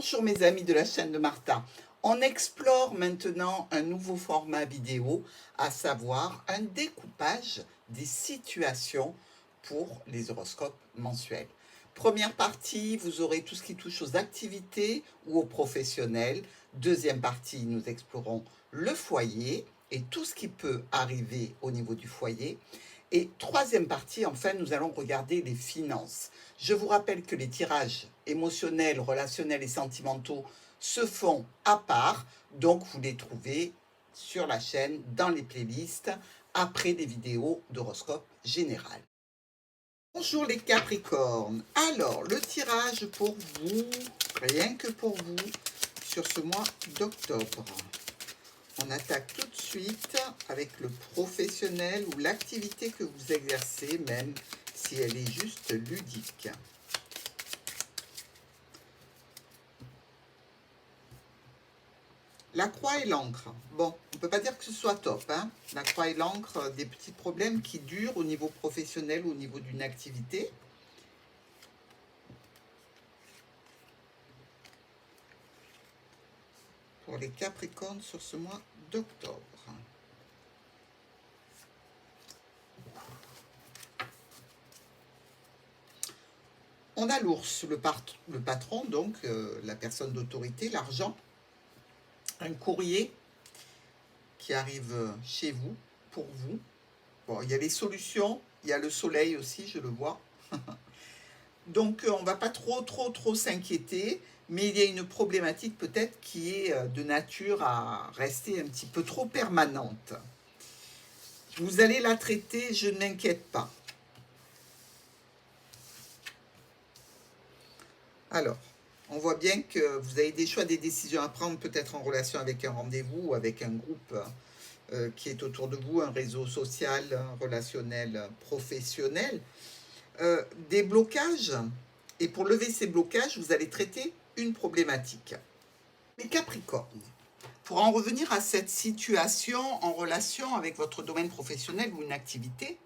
Bonjour mes amis de la chaîne de Martha. On explore maintenant un nouveau format vidéo, à savoir un découpage des situations pour les horoscopes mensuels. Première partie, vous aurez tout ce qui touche aux activités ou aux professionnels. Deuxième partie, nous explorons le foyer et tout ce qui peut arriver au niveau du foyer. Et troisième partie, enfin, nous allons regarder les finances. Je vous rappelle que les tirages émotionnels, relationnels et sentimentaux se font à part, donc vous les trouvez sur la chaîne, dans les playlists, après des vidéos d'horoscope général. Bonjour les Capricornes. Alors, le tirage pour vous, rien que pour vous, sur ce mois d'octobre. On attaque tout de suite avec le professionnel ou l'activité que vous exercez, même si elle est juste ludique. La croix et l'encre. Bon, on ne peut pas dire que ce soit top, hein. La croix et l'encre, des petits problèmes qui durent au niveau professionnel ou au niveau d'une activité. Pour les Capricornes sur ce mois d'octobre. On a l'ours, le patron, donc la personne d'autorité, l'argent, un courrier qui arrive chez vous, pour vous. Bon, il y a les solutions, il y a le soleil aussi, je le vois. Donc, on ne va pas trop s'inquiéter, mais il y a une problématique peut-être qui est de nature à rester un petit peu trop permanente. Vous allez la traiter, je ne m'inquiète pas. Alors, on voit bien que vous avez des choix, des décisions à prendre, peut-être en relation avec un rendez-vous ou avec un groupe qui est autour de vous, un réseau social, relationnel, professionnel. Des blocages, et pour lever ces blocages, vous allez traiter une problématique. Les Capricornes, pour en revenir à cette situation en relation avec votre domaine professionnel ou une activité,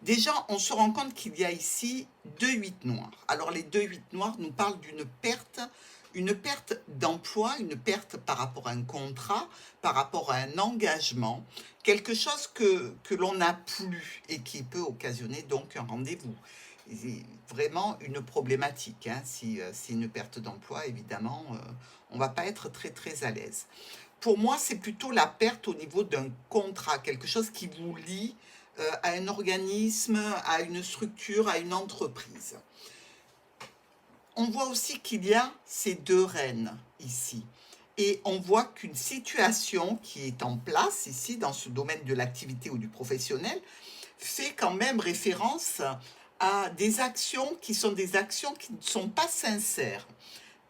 déjà, on se rend compte qu'il y a ici 2 8 noirs. Alors, les 2 8 noirs nous parlent d'une perte d'emploi, une perte par rapport à un contrat, par rapport à un engagement, quelque chose que l'on n'a plus et qui peut occasionner donc un rendez-vous. C'est vraiment une problématique, hein. Si une perte d'emploi, évidemment, on ne va pas être très à l'aise. Pour moi, c'est plutôt la perte au niveau d'un contrat, quelque chose qui vous lie à un organisme, à une structure, à une entreprise. On voit aussi qu'il y a ces 2 reines ici. Et on voit qu'une situation qui est en place ici, dans ce domaine de l'activité ou du professionnel, fait quand même référence à des actions qui sont des actions qui ne sont pas sincères,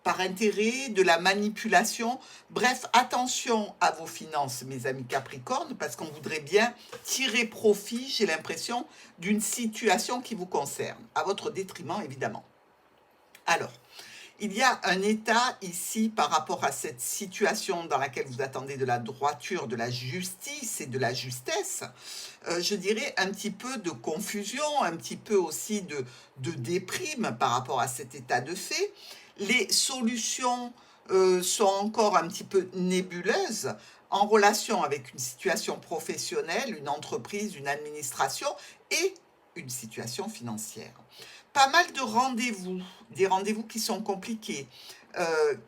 par intérêt, de la manipulation. Bref, attention à vos finances, mes amis Capricornes, parce qu'on voudrait bien tirer profit, j'ai l'impression, d'une situation qui vous concerne, à votre détriment, évidemment. Alors, il y a un état ici par rapport à cette situation dans laquelle vous attendez de la droiture, de la justice et de la justesse, je dirais un petit peu de confusion, un petit peu aussi de déprime par rapport à cet état de fait. Les solutions sont encore un petit peu nébuleuses en relation avec une situation professionnelle, une entreprise, une administration et une situation financière. Pas mal de rendez-vous, des rendez-vous qui sont compliqués,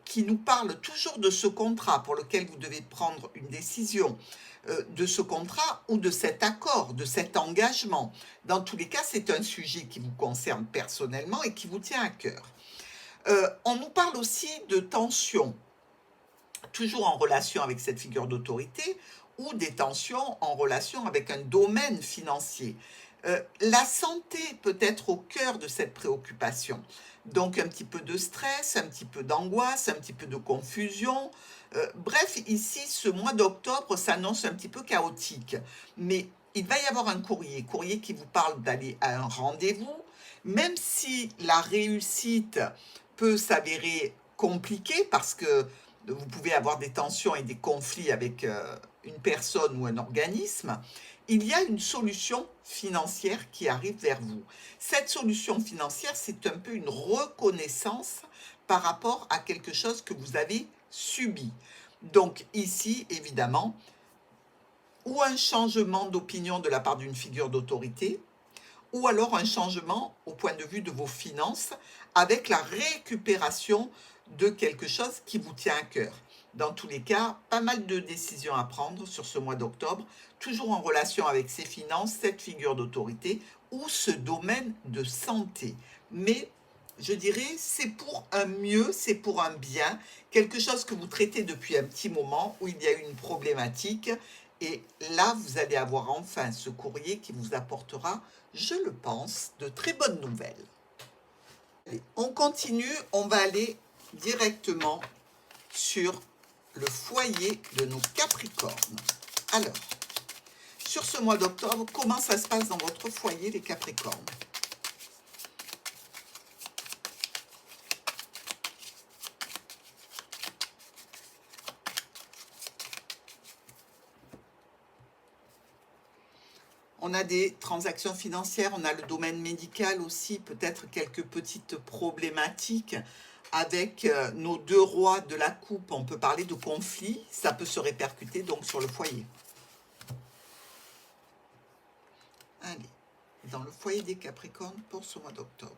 qui nous parlent toujours de ce contrat pour lequel vous devez prendre une décision, de ce contrat ou de cet accord, de cet engagement. Dans tous les cas, c'est un sujet qui vous concerne personnellement et qui vous tient à cœur. On nous parle aussi de tensions, toujours en relation avec cette figure d'autorité, ou des tensions en relation avec un domaine financier. La santé peut être au cœur de cette préoccupation. Donc un petit peu de stress, un petit peu d'angoisse, un petit peu de confusion. Bref, ici, ce mois d'octobre s'annonce un petit peu chaotique. Mais il va y avoir un courrier qui vous parle d'aller à un rendez-vous, même si la réussite peut s'avérer compliquée parce que vous pouvez avoir des tensions et des conflits avec une personne ou un organisme, il y a une solution financière qui arrive vers vous. Cette solution financière, c'est un peu une reconnaissance par rapport à quelque chose que vous avez subi. Donc ici, évidemment, ou un changement d'opinion de la part d'une figure d'autorité, ou alors un changement au point de vue de vos finances avec la récupération de quelque chose qui vous tient à cœur. Dans tous les cas, pas mal de décisions à prendre sur ce mois d'octobre, toujours en relation avec ces finances, cette figure d'autorité ou ce domaine de santé. Mais je dirais, c'est pour un mieux, c'est pour un bien, quelque chose que vous traitez depuis un petit moment où il y a eu une problématique. Et là, vous allez avoir enfin ce courrier qui vous apportera, je le pense, de très bonnes nouvelles. Allez, on continue, on va aller directement sur le foyer de nos Capricornes. Alors, sur ce mois d'octobre, comment ça se passe dans votre foyer, les Capricornes? On a des transactions financières, on a le domaine médical aussi, peut-être quelques petites problématiques avec nos deux rois de la coupe. On peut parler de conflit, ça peut se répercuter donc sur le foyer. Allez, dans le foyer des Capricornes pour ce mois d'octobre.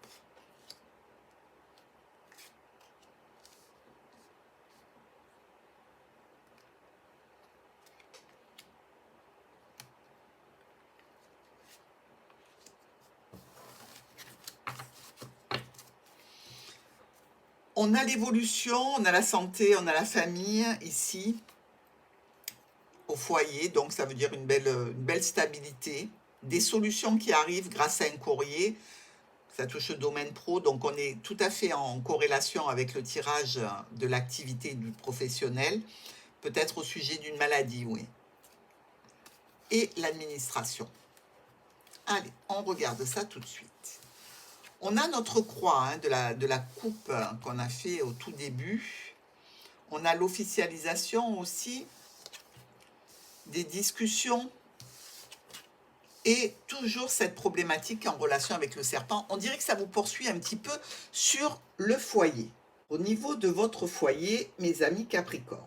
On a l'évolution, on a la santé, on a la famille ici, au foyer, donc ça veut dire une belle stabilité, des solutions qui arrivent grâce à un courrier, ça touche le domaine pro, donc on est tout à fait en corrélation avec le tirage de l'activité du professionnel, peut-être au sujet d'une maladie, oui, et l'administration. Allez, on regarde ça tout de suite. On a notre croix hein, de la coupe qu'on a fait au tout début. On a l'officialisation aussi des discussions et toujours cette problématique en relation avec le serpent. On dirait que ça vous poursuit un petit peu sur le foyer. Au niveau de votre foyer, mes amis Capricornes,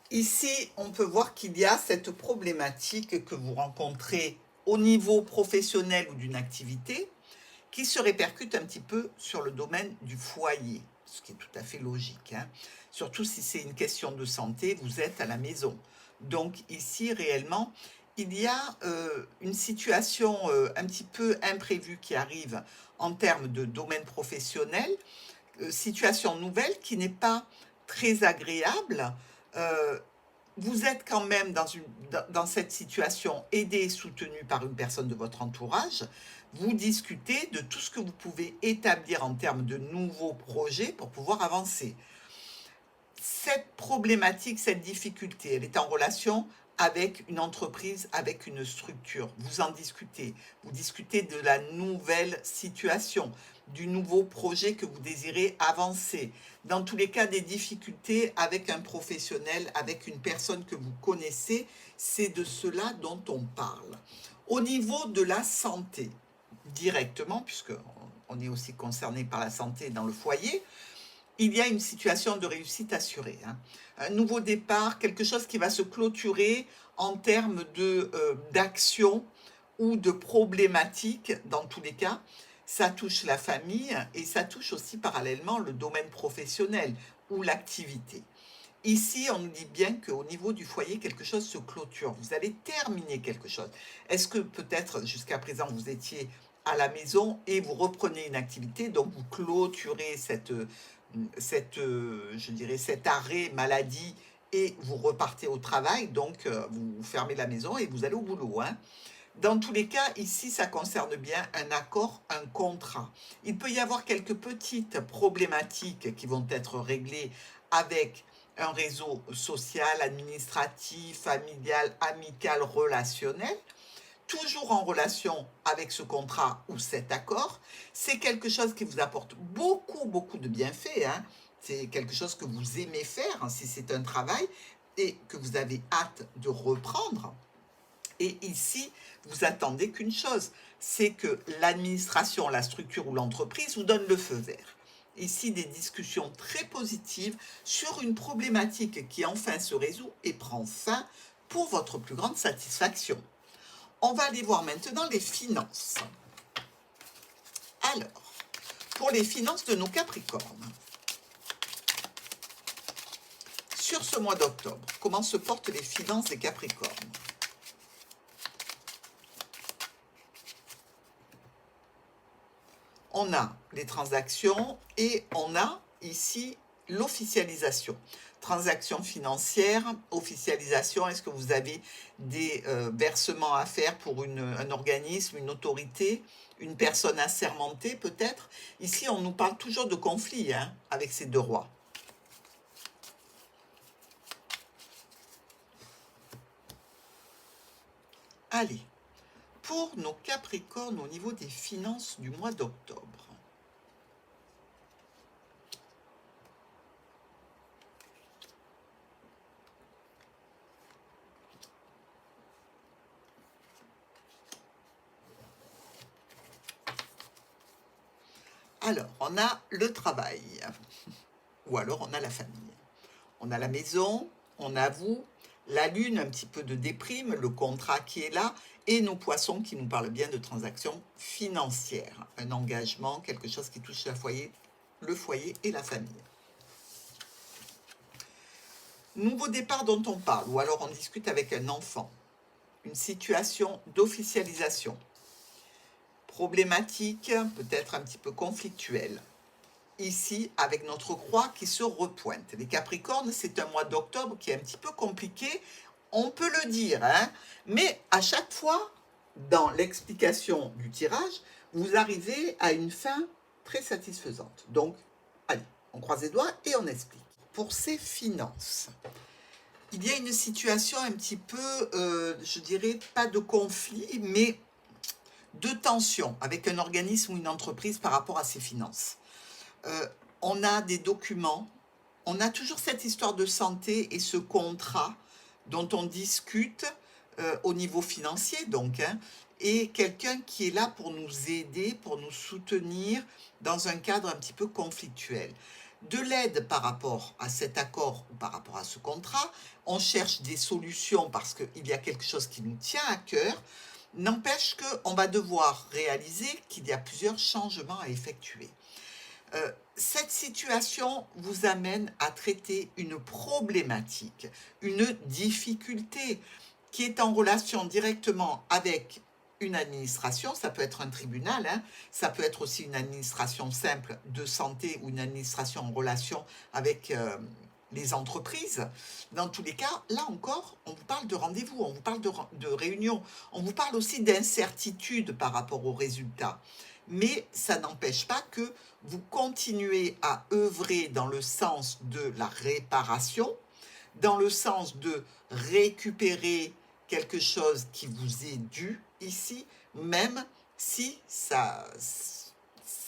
ici, on peut voir qu'il y a cette problématique que vous rencontrez au niveau professionnel ou d'une activité qui se répercute un petit peu sur le domaine du foyer, ce qui est tout à fait logique. Hein. Surtout si c'est une question de santé, vous êtes à la maison. Donc ici, réellement, il y a une situation un petit peu imprévue qui arrive en termes de domaine professionnel, situation nouvelle qui n'est pas très agréable. Euh, vous êtes quand même dans cette situation aidé et soutenu par une personne de votre entourage. Vous discutez de tout ce que vous pouvez établir en termes de nouveaux projets pour pouvoir avancer. Cette problématique, cette difficulté, elle est en relation avec une entreprise, avec une structure. Vous en discutez. Vous discutez de la nouvelle situation, du nouveau projet que vous désirez avancer. Dans tous les cas, des difficultés avec un professionnel, avec une personne que vous connaissez, c'est de cela dont on parle. Au niveau de la santé, directement, puisque on est aussi concerné par la santé dans le foyer, il y a une situation de réussite assurée. Hein. Un nouveau départ, quelque chose qui va se clôturer en termes d'action ou de problématiques, dans tous les cas. Ça touche la famille et ça touche aussi parallèlement le domaine professionnel ou l'activité. Ici, on nous dit bien qu'au niveau du foyer, quelque chose se clôture. Vous allez terminer quelque chose. Est-ce que peut-être jusqu'à présent, vous étiez à la maison et vous reprenez une activité, donc vous clôturez je dirais, cet arrêt maladie et vous repartez au travail, donc vous fermez la maison et vous allez au boulot. Hein. Dans tous les cas, ici, ça concerne bien un accord, un contrat. Il peut y avoir quelques petites problématiques qui vont être réglées avec un réseau social, administratif, familial, amical, relationnel, toujours en relation avec ce contrat ou cet accord. C'est quelque chose qui vous apporte beaucoup, beaucoup de bienfaits. Hein. C'est quelque chose que vous aimez faire, hein, si c'est un travail, et que vous avez hâte de reprendre. Et ici, vous attendez qu'une chose, c'est que l'administration, la structure ou l'entreprise vous donne le feu vert. Ici, des discussions très positives sur une problématique qui enfin se résout et prend fin pour votre plus grande satisfaction. On va aller voir maintenant les finances. Alors, pour les finances de nos Capricornes, sur ce mois d'octobre, comment se portent les finances des Capricornes? On a les transactions et on a ici l'officialisation. Transactions financières, officialisation, est-ce que vous avez des versements à faire pour un organisme, une autorité, une personne assermentée peut-être? Ici, on nous parle toujours de conflit hein, avec ces deux rois. Allez, pour nos Capricornes au niveau des finances du mois d'octobre. Alors, on a le travail, ou alors on a la famille. On a la maison, on a vous, la lune, un petit peu de déprime, le contrat qui est là, et nos poissons qui nous parlent bien de transactions financières. Un engagement, quelque chose qui touche le foyer et la famille. Nouveau départ dont on parle, ou alors on discute avec un enfant. Une situation d'officialisation. Problématique, peut-être un petit peu conflictuelle. Ici, avec notre croix qui se repointe. Les Capricornes, c'est un mois d'octobre qui est un petit peu compliqué, on peut le dire, hein, mais à chaque fois, dans l'explication du tirage, vous arrivez à une fin très satisfaisante. Donc, allez, on croise les doigts et on explique. Pour ces finances, il y a une situation un petit peu, je dirais, pas de conflit, mais de tension avec un organisme ou une entreprise par rapport à ses finances. On a des documents, on a toujours cette histoire de santé et ce contrat dont on discute au niveau financier, donc, hein, et quelqu'un qui est là pour nous aider, pour nous soutenir dans un cadre un petit peu conflictuel. De l'aide par rapport à cet accord ou par rapport à ce contrat, on cherche des solutions parce qu'il y a quelque chose qui nous tient à cœur, n'empêche qu'on va devoir réaliser qu'il y a plusieurs changements à effectuer. Cette situation vous amène à traiter une problématique, une difficulté qui est en relation directement avec une administration, ça peut être un tribunal, hein, ça peut être aussi une administration simple de santé ou une administration en relation avec les entreprises. Dans tous les cas, là encore, on vous parle de rendez-vous, on vous parle de réunion, on vous parle aussi d'incertitude par rapport aux résultats. Mais ça n'empêche pas que vous continuez à œuvrer dans le sens de la réparation, dans le sens de récupérer quelque chose qui vous est dû ici, même si ça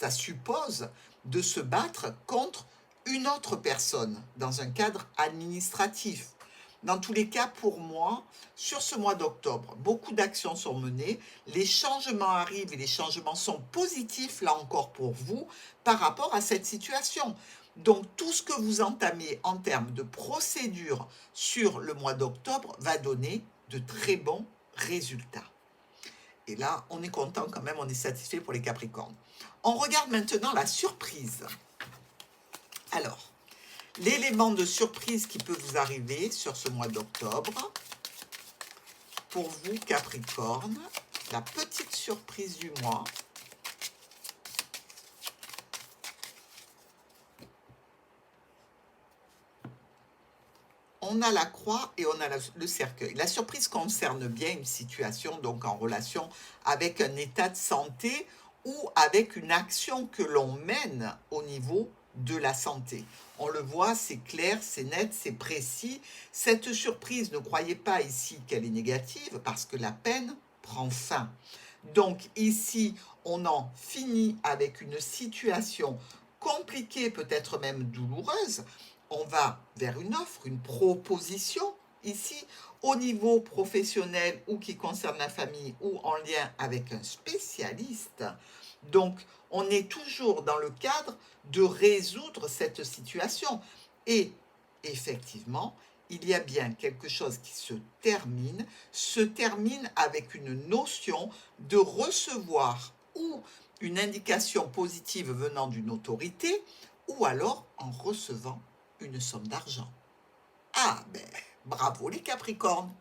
suppose de se battre contre une autre personne dans un cadre administratif. Dans tous les cas, pour moi, sur ce mois d'octobre, beaucoup d'actions sont menées, les changements arrivent et les changements sont positifs, là encore pour vous, par rapport à cette situation. Donc, tout ce que vous entamez en termes de procédure sur le mois d'octobre va donner de très bons résultats. Et là, on est content quand même, on est satisfait pour les Capricornes. On regarde maintenant la surprise. Alors, l'élément de surprise qui peut vous arriver sur ce mois d'octobre, pour vous Capricorne, la petite surprise du mois. On a la croix et on a le cercueil. La surprise concerne bien une situation donc en relation avec un état de santé ou avec une action que l'on mène au niveau de la santé. On le voit, c'est clair, c'est net, c'est précis. Cette surprise, ne croyez pas ici qu'elle est négative parce que la peine prend fin. Donc ici, on en finit avec une situation compliquée, peut-être même douloureuse. On va vers une offre, une proposition ici, au niveau professionnel ou qui concerne la famille ou en lien avec un spécialiste. Donc, on est toujours dans le cadre de résoudre cette situation. Et effectivement, il y a bien quelque chose qui se termine avec une notion de recevoir ou une indication positive venant d'une autorité, ou alors en recevant une somme d'argent. Ah, ben, bravo les Capricornes!